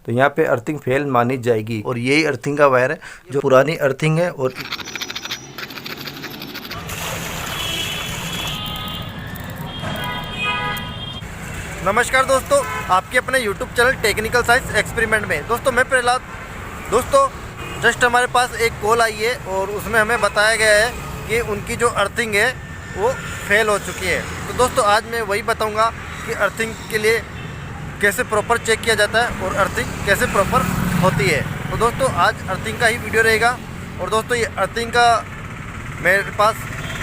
तो यहाँ पे अर्थिंग फेल मानी जाएगी। और यही अर्थिंग का वायर है जो पुरानी अर्थिंग है। और नमस्कार दोस्तों, आपके अपने YouTube channel technical science experiment में दोस्तों मैं प्रहलाद। दोस्तों जस्ट हमारे पास एक कॉल आई है और उसमें हमें बताया गया है कि उनकी जो अर्थिंग है वो फेल हो चुकी है। तो दोस्तों आज मैं वही बताऊंगा कि अर्थिंग के लिए कैसे प्रॉपर चेक किया जाता है और अर्थिंग कैसे प्रॉपर होती है। तो दोस्तों आज अर्थिंग का ही वीडियो रहेगा। और दोस्तों ये अर्थिंग का मेरे पास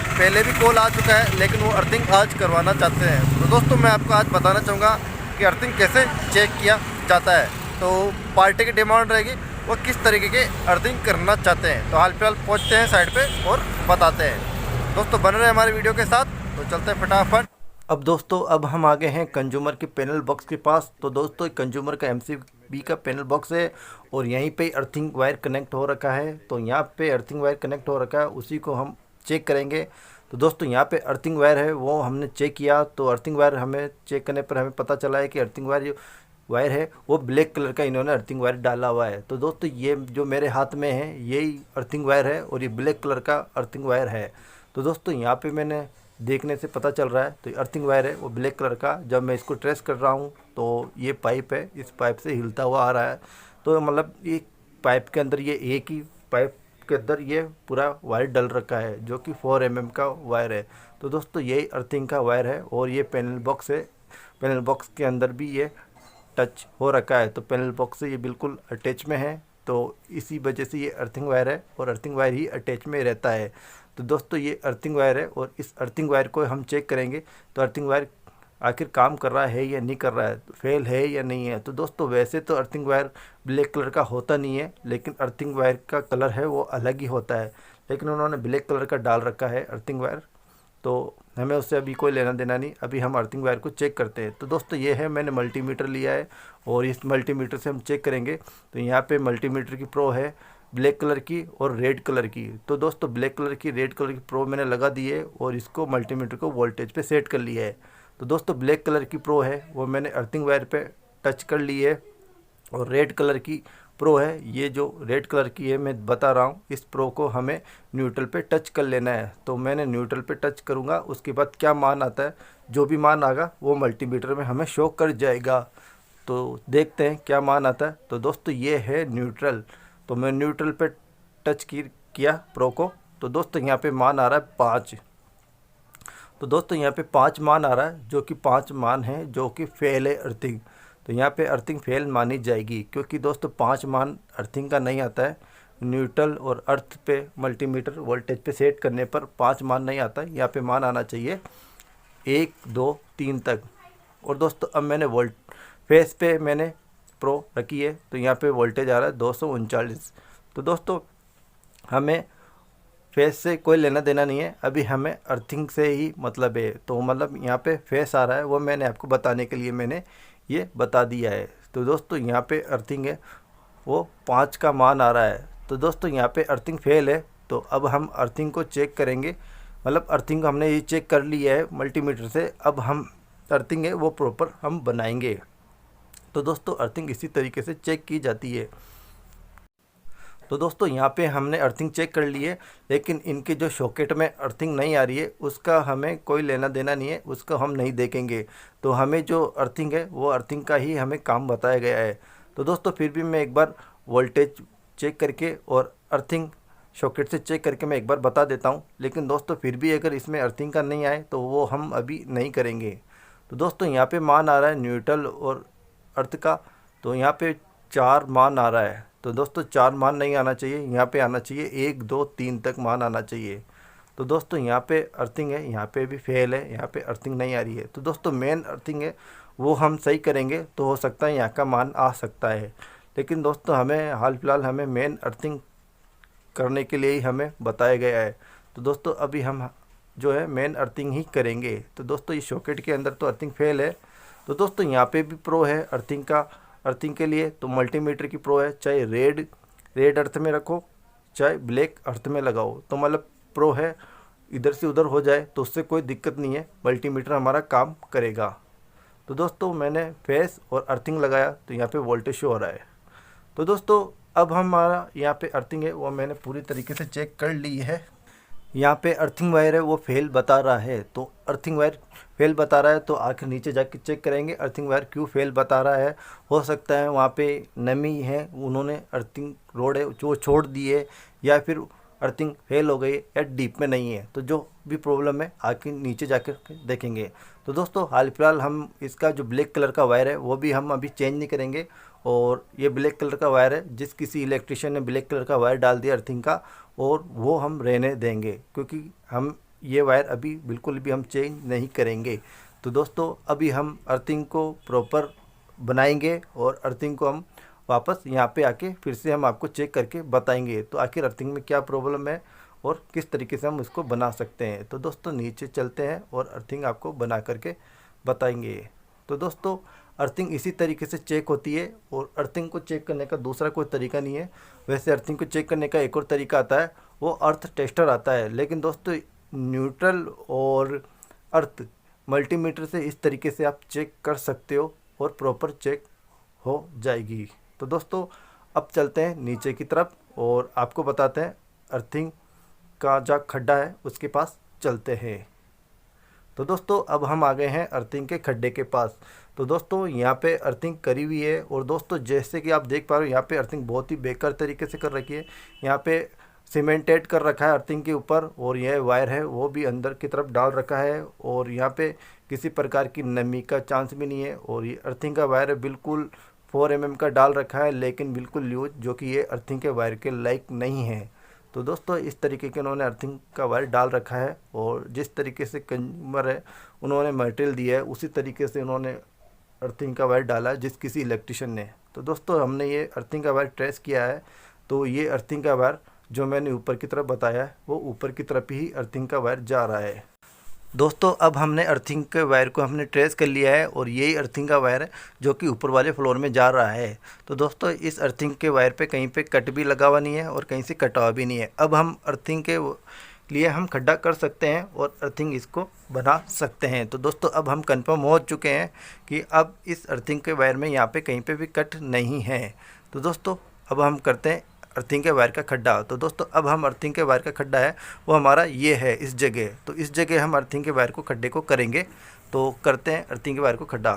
पहले भी कॉल आ चुका है, लेकिन वो अर्थिंग आज करवाना चाहते हैं। तो दोस्तों मैं आपको आज बताना चाहूँगा कि अर्थिंग कैसे चेक किया जाता है। तो पार्टी की डिमांड रहेगी वो किस तरीके के अर्थिंग करना चाहते हैं। तो हाल फिलहाल पहुँचते हैं साइड पे और बताते हैं। दोस्तों बन रहे हमारे वीडियो के साथ, तो चलते हैं फटाफट। अब दोस्तों अब हम आ गए हैं कंज्यूमर के पैनल बॉक्स के पास। तो दोस्तों कंज्यूमर का MCB का पैनल बॉक्स है और यहीं पे अर्थिंग वायर कनेक्ट हो रखा है। तो यहाँ पे अर्थिंग वायर कनेक्ट हो रखा है, उसी को हम चेक करेंगे। तो दोस्तों यहाँ पे अर्थिंग वायर है वो हमने चेक किया। तो अर्थिंग वायर हमें चेक करने पर हमें पता चला है कि अर्थिंग वायर है वो ब्लैक कलर का इन्होंने अर्थिंग वायर डाला हुआ है। तो दोस्तों ये जो मेरे हाथ में है यही अर्थिंग वायर है और ये ब्लैक कलर का अर्थिंग वायर है। तो दोस्तों यहाँ पे मैंने देखने से पता चल रहा है तो अर्थिंग वायर है वो ब्लैक कलर का। जब मैं इसको ट्रेस कर रहा हूँ तो ये पाइप है, इस पाइप से हिलता हुआ आ रहा है। तो मतलब ये पाइप के अंदर ये एक ही पाइप के अंदर ये पूरा वायर डल रखा है जो कि 4 mm का वायर है। तो दोस्तों यही अर्थिंग का वायर है और ये पैनल बॉक्स है। पैनल बॉक्स के अंदर भी ये टच हो रखा है। तो पैनल बॉक्स से ये बिल्कुल अटैच में है, तो इसी वजह से ये अर्थिंग वायर है और अर्थिंग वायर ही अटैच में रहता है। तो दोस्तों ये अर्थिंग वायर है और इस अर्थिंग वायर को हम चेक करेंगे तो अर्थिंग वायर आखिर काम कर रहा है या नहीं कर रहा है, फेल है या नहीं है। तो दोस्तों वैसे तो अर्थिंग वायर ब्लैक कलर का होता नहीं है, लेकिन अर्थिंग वायर का कलर है वो अलग ही होता है। लेकिन उन्होंने ब्लैक कलर का डाल रखा है अर्थिंग वायर, तो हमें उससे अभी कोई लेना देना नहीं। अभी हम अर्थिंग वायर को चेक करते हैं। तो दोस्तों ये है, मैंने मल्टीमीटर लिया है और इस मल्टीमीटर से हम चेक करेंगे। तो यहाँ पे मल्टीमीटर की प्रो है ब्लैक कलर की और रेड कलर की। तो दोस्तों ब्लैक कलर की रेड कलर की प्रो मैंने लगा दी है और इसको मल्टीमीटर को वोल्टेज पे सेट कर लिया है। तो दोस्तों ब्लैक कलर की प्रो है वो मैंने अर्थिंग वायर पे टच कर ली है और रेड कलर की प्रो है, ये जो रेड कलर की है मैं बता रहा हूँ, इस प्रो को हमें न्यूट्रल पे टच कर लेना है। तो मैंने न्यूट्रल पे टच करूँगा, उसके बाद क्या मान आता है, जो भी मान आएगा वो मल्टीमीटर में हमें शो कर जाएगा। तो देखते हैं क्या मान आता है। तो दोस्तों ये है न्यूट्रल। तो मैं न्यूट्रल पे टच किया प्रो को। तो दोस्तों यहाँ पे मान आ रहा है 5। तो दोस्तों यहाँ पे 5 मान आ रहा है, जो कि 5 मान है जो कि फेल है अर्थिंग। तो यहाँ पे अर्थिंग फेल मानी जाएगी, क्योंकि दोस्तों 5 मान अर्थिंग का नहीं आता है। न्यूट्रल और अर्थ पे मल्टीमीटर वोल्टेज पे सेट करने पर 5 मान नहीं आता है, यहाँ पे मान आना चाहिए 1 2 3 तक। और दोस्तों अब मैंने फेस पे मैंने प्रो रखी है, तो यहाँ पे वोल्टेज आ रहा है 239। तो दोस्तों हमें फेस से कोई लेना देना नहीं है, अभी हमें अर्थिंग से ही मतलब है। तो मतलब यहाँ पे फेस आ रहा है वो मैंने आपको बताने के लिए मैंने ये बता दिया है। तो दोस्तों यहाँ पे अर्थिंग है वो 5 का मान आ रहा है। तो दोस्तों यहाँ पे अर्थिंग फेल है। तो अब हम अर्थिंग को चेक करेंगे, मतलब अर्थिंग को हमने ये चेक कर लिया है मल्टीमीटर से। अब हम अर्थिंग है वो प्रॉपर हम बनाएंगे। तो दोस्तों अर्थिंग इसी तरीके से चेक की जाती है। तो दोस्तों यहाँ पे हमने अर्थिंग चेक कर ली है, लेकिन इनके जो सॉकेट में अर्थिंग नहीं आ रही है उसका हमें कोई लेना देना नहीं है, उसको हम नहीं देखेंगे। तो हमें जो अर्थिंग है वो अर्थिंग का ही हमें काम बताया गया है। तो दोस्तों फिर भी मैं एक बार वोल्टेज चेक करके और अर्थिंग सॉकेट से चेक करके मैं एक बार बता देता हूँ। लेकिन दोस्तों फिर भी अगर इसमें अर्थिंग का नहीं आए तो वो हम अभी नहीं करेंगे। तो दोस्तों यहाँ पर मान आ रहा है न्यूट्रल और अर्थ का। तो यहाँ पर 4 मान आ रहा है। तो दोस्तों 4 मान नहीं आना चाहिए, यहाँ पे आना चाहिए 1 2 3 तक मान आना चाहिए। तो दोस्तों यहाँ पे अर्थिंग है, यहाँ पे भी फेल है, यहाँ पे अर्थिंग नहीं आ रही है। तो दोस्तों मेन अर्थिंग है वो हम सही करेंगे तो हो सकता है यहाँ का मान आ सकता है। लेकिन दोस्तों हमें हाल फिलहाल हमें मेन अर्थिंग करने के लिए ही हमें बताया गया है। तो दोस्तों अभी हम जो है मेन अर्थिंग ही करेंगे। तो दोस्तों इस सॉकेट के अंदर तो अर्थिंग फेल है। तो दोस्तों यहाँ पे भी प्रो है अर्थिंग के लिए। तो मल्टीमीटर की प्रो है, चाहे रेड अर्थ में रखो चाहे ब्लैक अर्थ में लगाओ। तो मतलब प्रो है, इधर से उधर हो जाए तो उससे कोई दिक्कत नहीं है, मल्टीमीटर हमारा काम करेगा। तो दोस्तों मैंने फेस और अर्थिंग लगाया तो यहाँ पे वोल्टेज शो हो रहा है। तो दोस्तों अब हमारा यहाँ पे अर्थिंग है वो मैंने पूरी तरीके से चेक कर ली है। यहाँ पे अर्थिंग वायर है वो फेल बता रहा है, तो अर्थिंग वायर फेल बता रहा है तो आखिर नीचे जाके चेक करेंगे अर्थिंग वायर क्यों फेल बता रहा है। हो सकता है वहाँ पे नमी है, उन्होंने अर्थिंग रोड है जो छोड़ दी है, या फिर अर्थिंग फेल हो गई या डीप में नहीं है। तो जो भी प्रॉब्लम है आखिर नीचे जाकर देखेंगे। तो दोस्तों हाल फिलहाल हम इसका जो ब्लैक कलर का वायर है वो भी हम अभी चेंज नहीं करेंगे, और ये ब्लैक कलर का वायर है जिस किसी इलेक्ट्रिशियन ने ब्लैक कलर का वायर डाल दिया अर्थिंग का, और वो हम रहने देंगे क्योंकि हम ये वायर अभी बिल्कुल भी हम चेंज नहीं करेंगे। तो दोस्तों अभी हम अर्थिंग को प्रॉपर बनाएंगे और अर्थिंग को हम वापस यहाँ पे आके फिर से हम आपको चेक करके बताएंगे तो आखिर अर्थिंग में क्या प्रॉब्लम है और किस तरीके से हम उसको बना सकते हैं। तो दोस्तों नीचे चलते हैं और अर्थिंग आपको बना करके बताएंगे। तो दोस्तों अर्थिंग इसी तरीके से चेक होती है, और अर्थिंग को चेक करने का दूसरा कोई तरीका नहीं है। वैसे अर्थिंग को चेक करने का एक और तरीका आता है, वो अर्थ टेस्टर आता है, लेकिन दोस्तों न्यूट्रल और अर्थ मल्टीमीटर से इस तरीके से आप चेक कर सकते हो और प्रॉपर चेक हो जाएगी। तो दोस्तों अब चलते हैं नीचे की तरफ और आपको बताते हैं अर्थिंग का जो खड्डा है उसके पास चलते हैं। तो दोस्तों अब हम आ गए हैं अर्थिंग के खड्डे के पास। तो दोस्तों यहाँ पे अर्थिंग करी हुई है, और दोस्तों जैसे कि आप देख पा रहे हो यहाँ पे अर्थिंग बहुत ही बेकार तरीके से कर रखी है। यहाँ पे सीमेंटेड कर रखा है अर्थिंग के ऊपर, और यह वायर है वो भी अंदर की तरफ डाल रखा है, और यहाँ पे किसी प्रकार की नमी का चांस भी नहीं है। और ये अर्थिंग का वायर है बिल्कुल 4 mm का डाल रखा है, लेकिन बिल्कुल लूज, जो कि ये अर्थिंग के वायर के लायक नहीं है। तो दोस्तों इस तरीके के उन्होंने अर्थिंग का वायर डाल रखा है, और जिस तरीके से कंज्यूमर है उन्होंने मटेरियल दिया है उसी तरीके से उन्होंने अर्थिंग का वायर डाला है जिस किसी इलेक्ट्रिशियन ने। तो दोस्तों हमने ये अर्थिंग का वायर ट्रेस किया है, तो ये अर्थिंग का वायर जो मैंने ऊपर की तरफ बताया है वो ऊपर की तरफ ही अर्थिंग का वायर जा रहा है। दोस्तों अब हमने अर्थिंग के वायर को हमने ट्रेस कर लिया है, और यही अर्थिंग का वायर है जो कि ऊपर वाले फ्लोर में जा रहा है। तो दोस्तों इस अर्थिंग के वायर पे कहीं पे कट भी लगा हुआ नहीं है और कहीं से कटा हुआ भी नहीं है। अब हम अर्थिंग के लिए हम खड्डा कर सकते हैं और अर्थिंग इसको बना सकते हैं। तो दोस्तों अब हम कंफर्म हो चुके हैं कि अब इस अर्थिंग के वायर में यहाँ पे कहीं पे भी कट नहीं है। तो दोस्तों अब हम करते हैं अर्थिंग के वायर का खड्डा। तो दोस्तों अब हम अर्थिंग के वायर का खड्डा है वो हमारा ये है इस जगह। तो इस जगह हम अर्थिंग के वायर को खड्डे को करेंगे। तो करते हैं अर्थिंग के वायर को खड्डा।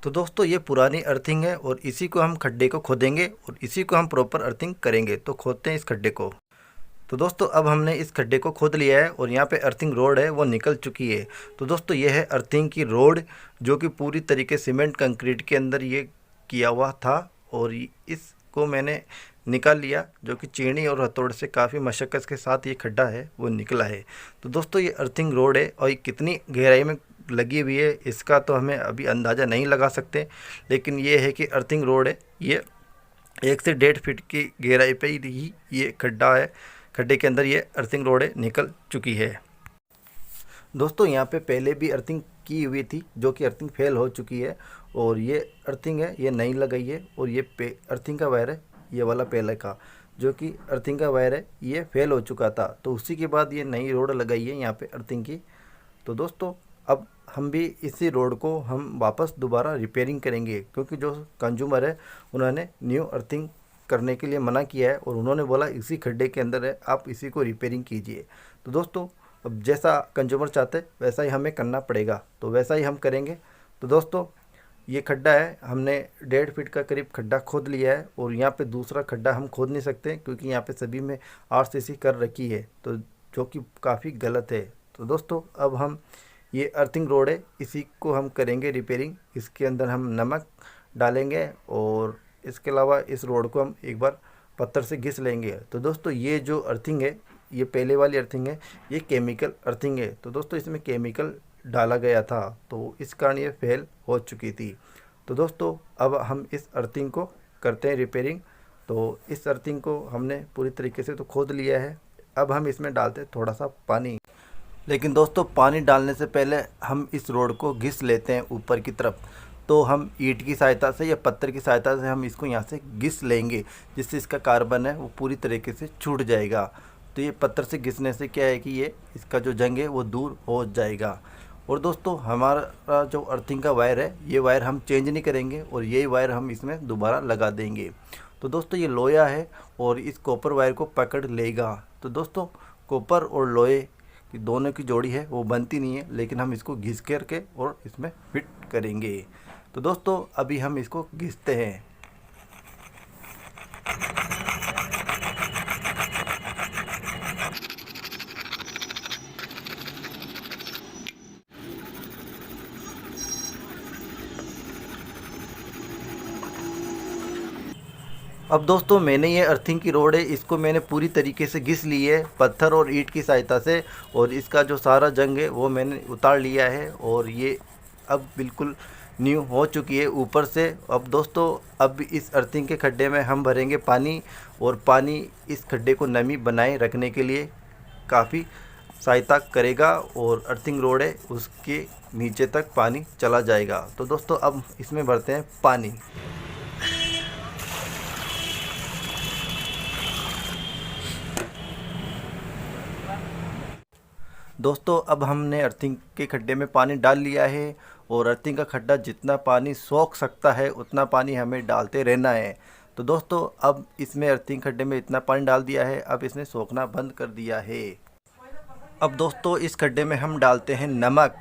तो दोस्तों ये पुरानी अर्थिंग है और इसी को हम खड्डे को खोदेंगे और इसी को हम प्रॉपर अर्थिंग करेंगे। तो खोदते हैं इस खड्डे को। तो दोस्तों अब हमने इस खड्डे को खोद लिया है और यहाँ पे अर्थिंग रोड है वो निकल चुकी है। तो दोस्तों ये है अर्थिंग की रोड जो कि पूरी तरीके सीमेंट कंक्रीट के अंदर ये किया हुआ था, और इसको मैंने निकाल लिया, जो कि चीनी और हथौड़े से काफ़ी मशक्क़त के साथ ये खड्डा है वो निकला है। तो दोस्तों ये अर्थिंग रोड है और ये कितनी गहराई में लगी हुई है इसका तो हमें अभी अंदाज़ा नहीं लगा सकते, लेकिन ये है कि अर्थिंग रोड है ये 1 से 1.5 फीट की गहराई पे ही ये खड्डा है। खड्डे के अंदर ये अर्थिंग रोड है निकल चुकी है। दोस्तों यहाँ पे पहले भी अर्थिंग की हुई थी जो कि अर्थिंग फेल हो चुकी है, और ये अर्थिंग है ये नहीं लगाई है, और ये अर्थिंग का वायर है ये वाला पहले का जो कि अर्थिंग का वायर है ये फेल हो चुका था। तो उसी के बाद ये नई रोड लगाई है यहाँ पे अर्थिंग की। तो दोस्तों अब हम भी इसी रोड को हम वापस दोबारा रिपेयरिंग करेंगे, क्योंकि जो कंज्यूमर है उन्होंने न्यू अर्थिंग करने के लिए मना किया है और उन्होंने बोला इसी खड्डे के अंदर है आप इसी को रिपेयरिंग कीजिए। तो दोस्तों अब जैसा कंज्यूमर चाहते वैसा ही हमें करना पड़ेगा, तो वैसा ही हम करेंगे। तो दोस्तों ये खड्डा है हमने 1.5 फीट का करीब खड्डा खोद लिया है, और यहाँ पे दूसरा खड्डा हम खोद नहीं सकते क्योंकि यहाँ पे सभी में RCC कर रखी है, तो जो कि काफ़ी गलत है। तो दोस्तों अब हम ये अर्थिंग रोड है इसी को हम करेंगे रिपेयरिंग। इसके अंदर हम नमक डालेंगे और इसके अलावा इस रोड को हम एक बार पत्थर से घिस लेंगे। तो दोस्तों ये जो अर्थिंग है ये पहले वाली अर्थिंग है ये केमिकल अर्थिंग है। तो दोस्तों इसमें केमिकल डाला गया था तो इस कारण ये फेल हो चुकी थी। तो दोस्तों अब हम इस अर्थिंग को करते हैं रिपेयरिंग। तो इस अर्थिंग को हमने पूरी तरीके से तो खोद लिया है, अब हम इसमें डालते हैं थोड़ा सा पानी। लेकिन दोस्तों पानी डालने से पहले हम इस रोड को घिस लेते हैं ऊपर की तरफ। तो हम ईंट की सहायता से या पत्थर की सहायता से हम इसको यहाँ से घिस लेंगे, जिससे इसका कार्बन है वो पूरी तरीके से छूट जाएगा। तो ये पत्थर से घिसने से क्या है कि ये इसका जो जंग है वो दूर हो जाएगा। और दोस्तों हमारा जो अर्थिंग का वायर है ये वायर हम चेंज नहीं करेंगे और यही वायर हम इसमें दोबारा लगा देंगे। तो दोस्तों ये लोया है और इस कॉपर वायर को पकड़ लेगा। तो दोस्तों कॉपर और लोहे की दोनों की जोड़ी है वो बनती नहीं है, लेकिन हम इसको घिस करके और इसमें फिट करेंगे। तो दोस्तों अभी हम इसको घिसते हैं। अब दोस्तों मैंने ये अर्थिंग की रोड है, इसको मैंने पूरी तरीके से घिस ली है पत्थर और ईंट की सहायता से, और इसका जो सारा जंग है वो मैंने उतार लिया है और ये अब बिल्कुल न्यू हो चुकी है ऊपर से। अब दोस्तों अब इस अर्थिंग के खड्डे में हम भरेंगे पानी, और पानी इस खड्डे को नमी बनाए रखने के लिए काफ़ी सहायता करेगा, और अर्थिंग रोड है उसके नीचे तक पानी चला जाएगा। तो दोस्तों अब इसमें भरते हैं पानी। दोस्तों अब हमने अर्थिंग के खड्डे में पानी डाल लिया है, और अर्थिंग का खड्डा जितना पानी सोख सकता है उतना पानी हमें डालते रहना है। तो दोस्तों अब इसमें अर्थिंग खड्डे में इतना पानी डाल दिया है, अब इसने सोखना बंद कर दिया है। अब दोस्तों इस खड्डे में हम डालते हैं नमक।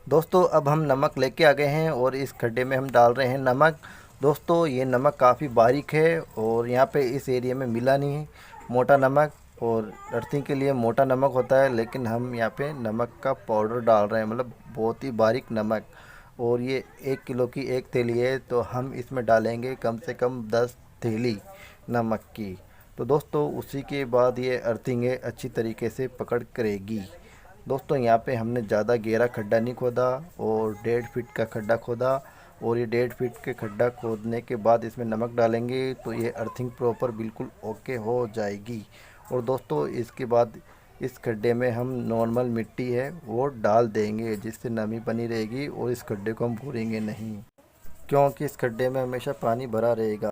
दोस्तों अब हम नमक लेके आ गए हैं और इस खड्डे में हम डाल रहे हैं नमक। दोस्तों ये नमक काफ़ी बारीक है और यहाँ पे इस एरिया में मिला नहीं है मोटा नमक, और अर्थिंग के लिए मोटा नमक होता है, लेकिन हम यहाँ पे नमक का पाउडर डाल रहे हैं, मतलब बहुत ही बारीक नमक। और ये 1 किलो की एक थैली है, तो हम इसमें डालेंगे कम से कम 10 थैली नमक की। तो दोस्तों उसी के बाद ये अर्थिंग है अच्छी तरीके से पकड़ करेगी। दोस्तों यहाँ पे हमने ज़्यादा गहरा खड्डा नहीं खोदा और 1.5 फीट का खड्डा खोदा, और ये 1.5 फीट के खड्डा खोदने के बाद इसमें नमक डालेंगे तो ये अर्थिंग प्रॉपर बिल्कुल ओके हो जाएगी। और दोस्तों इसके बाद इस खड्डे में हम नॉर्मल मिट्टी है वो डाल देंगे, जिससे नमी बनी रहेगी और इस खड्डे को हम भूरेंगे नहीं, क्योंकि इस खड्डे में हमेशा पानी भरा रहेगा।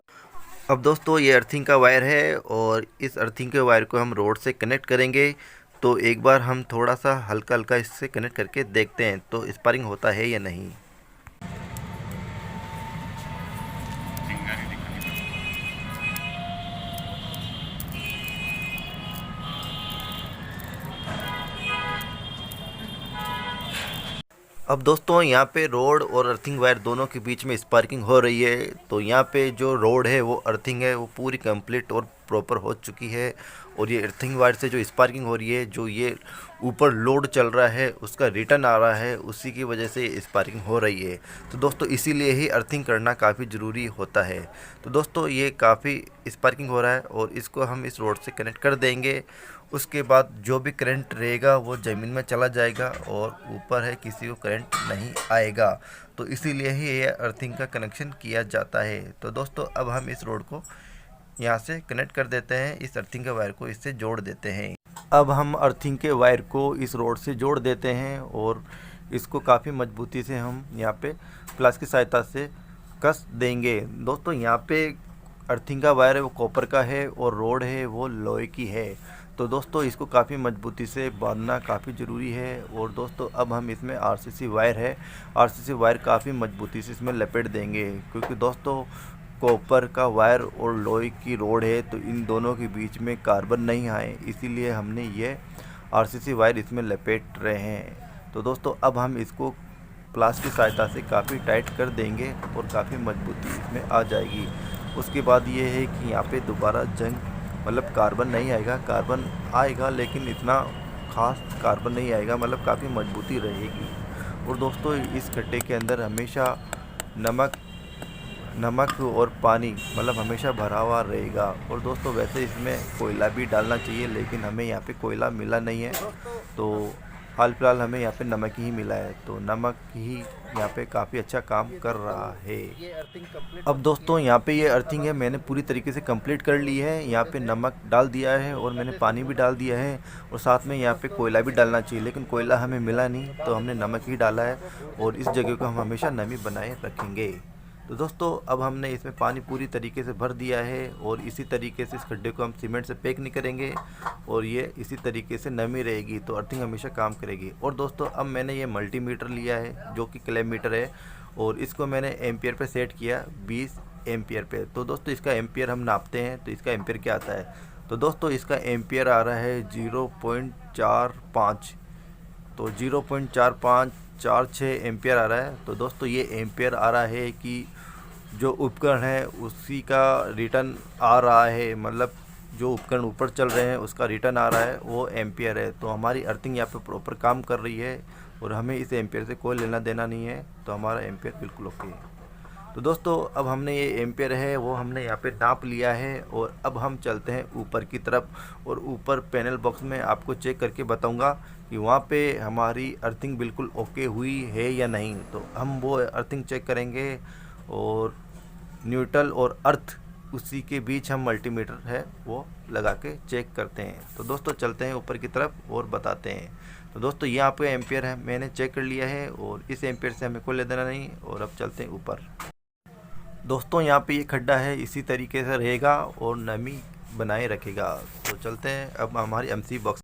अब दोस्तों ये अर्थिंग का वायर है और इस अर्थिंग के वायर को हम रोड से कनेक्ट करेंगे। तो एक बार हम थोड़ा सा हल्का हल्का इससे कनेक्ट करके देखते हैं तो स्पार्किंग होता है या नहीं। अब दोस्तों यहाँ पे रोड और अर्थिंग वायर दोनों के बीच में स्पार्किंग हो रही है। तो यहाँ पे जो रोड है वो अर्थिंग है वो पूरी कंप्लीट और प्रॉपर हो चुकी है, और ये अर्थिंग वायर से जो स्पार्किंग हो रही है, जो ये ऊपर लोड चल रहा है उसका रिटर्न आ रहा है, उसी की वजह से स्पार्किंग हो रही है। तो दोस्तों इसीलिए ही अर्थिंग करना काफ़ी ज़रूरी होता है। तो दोस्तों ये काफ़ी स्पार्किंग हो रहा है और इसको हम इस रोड से कनेक्ट कर देंगे। उसके बाद जो भी करंट रहेगा वो ज़मीन में चला जाएगा और ऊपर है किसी को करंट नहीं आएगा। तो इसीलिए ही ये अर्थिंग का कनेक्शन किया जाता है। तो दोस्तों अब हम इस रोड को यहाँ से कनेक्ट कर देते हैं, इस अर्थिंग के वायर को इससे जोड़ देते हैं। अब हम अर्थिंग के वायर को इस रोड से जोड़ देते हैं और इसको काफ़ी मजबूती से हम यहाँ पे प्लास की सहायता से कस देंगे। दोस्तों यहाँ पे अर्थिंग का वायर है वो कॉपर का है और रोड है वो लोहे की है। तो दोस्तों इसको काफ़ी मजबूती से बांधना काफ़ी ज़रूरी है। और दोस्तों अब हम इसमें आरसीसी वायर है, आरसीसी वायर काफ़ी मजबूती से इसमें लपेट देंगे, क्योंकि दोस्तों कॉपर का वायर और लोहे की रोड है तो इन दोनों के बीच में कार्बन नहीं आए, इसीलिए हमने ये आरसीसी वायर इसमें लपेट रहे हैं। तो दोस्तों अब हम इसको प्लास की सहायता से काफ़ी टाइट कर देंगे और काफ़ी मजबूती इसमें आ जाएगी। उसके बाद ये है कि यहाँ पे दोबारा जंग मतलब कार्बन नहीं आएगा, कार्बन आएगा लेकिन इतना खास कार्बन नहीं आएगा, मतलब काफ़ी मजबूती रहेगी। और दोस्तों इस खड्डे के अंदर हमेशा नमक और पानी मतलब हमेशा भरा हुआ रहेगा। और दोस्तों वैसे इसमें कोयला भी डालना चाहिए, लेकिन हमें यहाँ पे कोयला मिला नहीं है, तो हाल फिलहाल हमें यहाँ पे नमक ही मिला है। तो नमक ही यहाँ पे काफ़ी अच्छा काम कर रहा है। अब दोस्तों यहाँ पे ये अर्थिंग है मैंने पूरी तरीके से कंप्लीट कर ली है। यहाँ पे नमक डाल दिया है और मैंने पानी भी डाल दिया है, और साथ में यहाँ पे कोयला भी डालना चाहिए, लेकिन कोयला हमें मिला नहीं तो हमने नमक ही डाला है। और इस जगह को हम हमेशा नमी बनाए रखेंगे। तो दोस्तों अब हमने इसमें पानी पूरी तरीके से भर दिया है, और इसी तरीके से इस खड्डे को हम सीमेंट से पैक नहीं करेंगे और ये इसी तरीके से नमी रहेगी, तो अर्थिंग हमेशा काम करेगी। और दोस्तों अब मैंने ये मल्टीमीटर लिया है जो कि क्लेम मीटर है, और इसको मैंने एम्पियर पे सेट किया 20 एम्पियर पे। तो दोस्तों इसका एम्पियर हम नापते हैं, तो इसका एम्पियर क्या आता है। तो दोस्तों इसका एम्पियर आ रहा है 0.45, तो 0.4546 एम्पियर आ रहा है। तो दोस्तों ये एम्पियर आ रहा है कि जो उपकरण है उसी का रिटर्न आ रहा है, मतलब जो उपकरण ऊपर चल रहे हैं उसका रिटर्न आ रहा है, वो एम्पियर है। तो हमारी अर्थिंग यहाँ पे प्रॉपर काम कर रही है और हमें इस एम्पियर से कोई लेना देना नहीं है, तो हमारा एम्पियर बिल्कुल ओके है। तो दोस्तों अब हमने ये एम्पियर है वो हमने यहाँ पे नाप लिया है और अब हम चलते हैं ऊपर की तरफ, और ऊपर पैनल बॉक्स में आपको चेक करके बताऊंगा कि वहाँ पे हमारी अर्थिंग बिल्कुल ओके हुई है या नहीं। तो हम वो अर्थिंग चेक करेंगे, और न्यूट्रल और अर्थ उसी के बीच हम मल्टीमीटर है वो लगा के चेक करते हैं। तो दोस्तों चलते हैं ऊपर की तरफ और बताते हैं। तो दोस्तों ये आपका एम्पियर है मैंने चेक कर लिया है, और इस एम्पियर से हमें कोई लेना नहीं। और अब चलते हैं ऊपर। दोस्तों यहाँ पे ये खड्डा है इसी तरीके से रहेगा और नमी बनाए रखेगा। तो चलते हैं अब हमारी एमसीबी बॉक्स।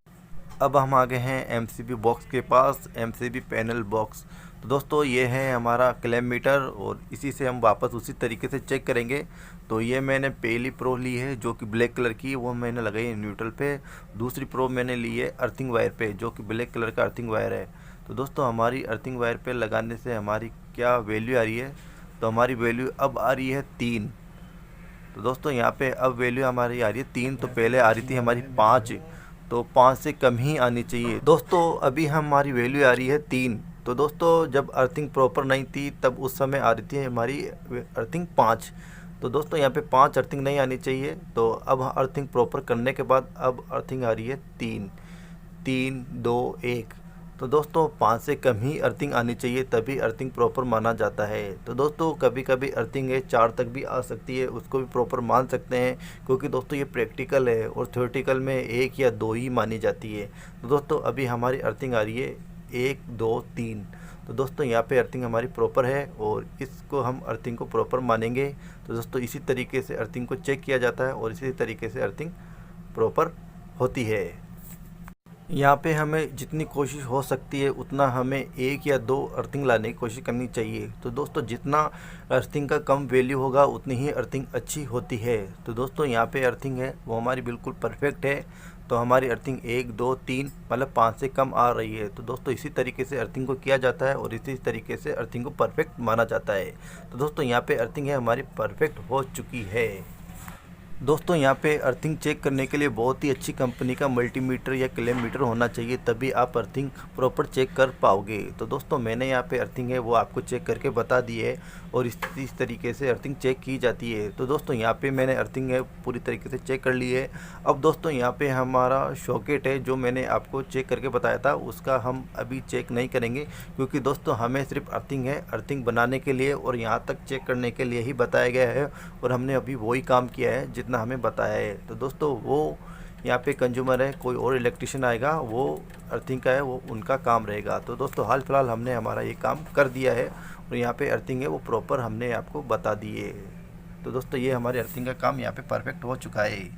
अब हम आ गए हैं एमसीबी बॉक्स के पास, एमसीबी पैनल बॉक्स। तो दोस्तों ये है हमारा क्लैम मीटर, और इसी से हम वापस उसी तरीके से चेक करेंगे। तो ये मैंने पहली प्रो ली है जो कि ब्लैक कलर की, वो मैंने लगाई है न्यूट्रल पे। दूसरी प्रो मैंने ली है अर्थिंग वायर पे, जो कि ब्लैक कलर का अर्थिंग वायर है। तो दोस्तों हमारी अर्थिंग वायर पे लगाने से हमारी क्या वैल्यू आ रही है, तो हमारी वैल्यू अब आ रही है 3। तो दोस्तों यहाँ पे अब वैल्यू हमारी आ रही है 3, तो पहले आ रही थी हमारी 5, तो 5 से कम ही आनी चाहिए। दोस्तों अभी हमारी वैल्यू आ रही है 3। तो दोस्तों जब अर्थिंग प्रॉपर नहीं थी तब उस समय आ रही थी हमारी अर्थिंग 5। तो दोस्तों यहाँ पे 5 अर्थिंग नहीं आनी चाहिए। तो अब अर्थिंग प्रॉपर करने के बाद अब अर्थिंग आ रही है 3, 3, 2, 1। तो दोस्तों 5 से कम ही अर्थिंग आनी चाहिए, तभी अर्थिंग प्रॉपर माना जाता है। तो दोस्तों कभी कभी अर्थिंग है 4 तक भी आ सकती है, उसको भी प्रॉपर मान सकते हैं, क्योंकि दोस्तों ये प्रैक्टिकल है और थ्योरेटिकल में 1 या 2 ही मानी जाती है। तो दोस्तों अभी हमारी अर्थिंग आ रही है 1, 2, 3। तो दोस्तों यहाँ पे अर्थिंग हमारी प्रॉपर है और इसको हम अर्थिंग को प्रॉपर मानेंगे। तो दोस्तों इसी तरीके से अर्थिंग को चेक किया जाता है और इसी तरीके से अर्थिंग प्रॉपर होती है। यहाँ पे हमें जितनी कोशिश हो सकती है उतना हमें 1 या 2 अर्थिंग लाने की कोशिश करनी चाहिए। तो दोस्तों जितना अर्थिंग का कम वैल्यू होगा उतनी ही अर्थिंग अच्छी होती है। तो दोस्तों यहाँ पे अर्थिंग है वो हमारी बिल्कुल परफेक्ट है। तो हमारी अर्थिंग 1, 2, 3 मतलब 5 से कम आ रही है। तो दोस्तों इसी तरीके से अर्थिंग को किया जाता है और इसी तरीके से अर्थिंग को परफेक्ट माना जाता है। तो दोस्तों यहाँ पे अर्थिंग है हमारी परफेक्ट हो चुकी है। दोस्तों यहाँ पे अर्थिंग चेक करने के लिए बहुत ही अच्छी कंपनी का मल्टीमीटर या क्लैम मीटर होना चाहिए, तभी आप अर्थिंग प्रॉपर चेक कर पाओगे। तो दोस्तों मैंने यहाँ पे अर्थिंग है वो आपको चेक करके बता दी है और इस तरीके से अर्थिंग चेक की जाती है। तो दोस्तों यहाँ पे मैंने अर्थिंग है पूरी तरीके से चेक कर ली है। अब दोस्तों यहाँ पे हमारा सॉकेट है जो मैंने आपको चेक करके बताया था, उसका हम अभी चेक नहीं करेंगे, क्योंकि दोस्तों हमें सिर्फ अर्थिंग है अर्थिंग बनाने के लिए और यहाँ तक चेक करने के लिए ही बताया गया है, और हमने अभी वही काम किया है जितना हमें बताया है। तो दोस्तों वो यहाँ पे कंज्यूमर है, कोई और इलेक्ट्रिशियन आएगा वो अर्थिंग का है वो उनका काम रहेगा। तो दोस्तों हाल फिलहाल हमने हमारा ये काम कर दिया है और यहाँ पे अर्थिंग है वो प्रॉपर हमने आपको बता दी है। तो दोस्तों ये हमारे अर्थिंग का काम यहाँ पे परफेक्ट हो चुका है।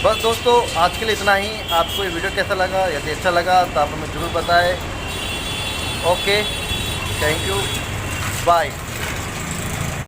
बस दोस्तों आज के लिए इतना ही। आपको ये वीडियो कैसा लगा, यदि अच्छा लगा तो आप हमें ज़रूर बताएं। Okay, thank you, bye.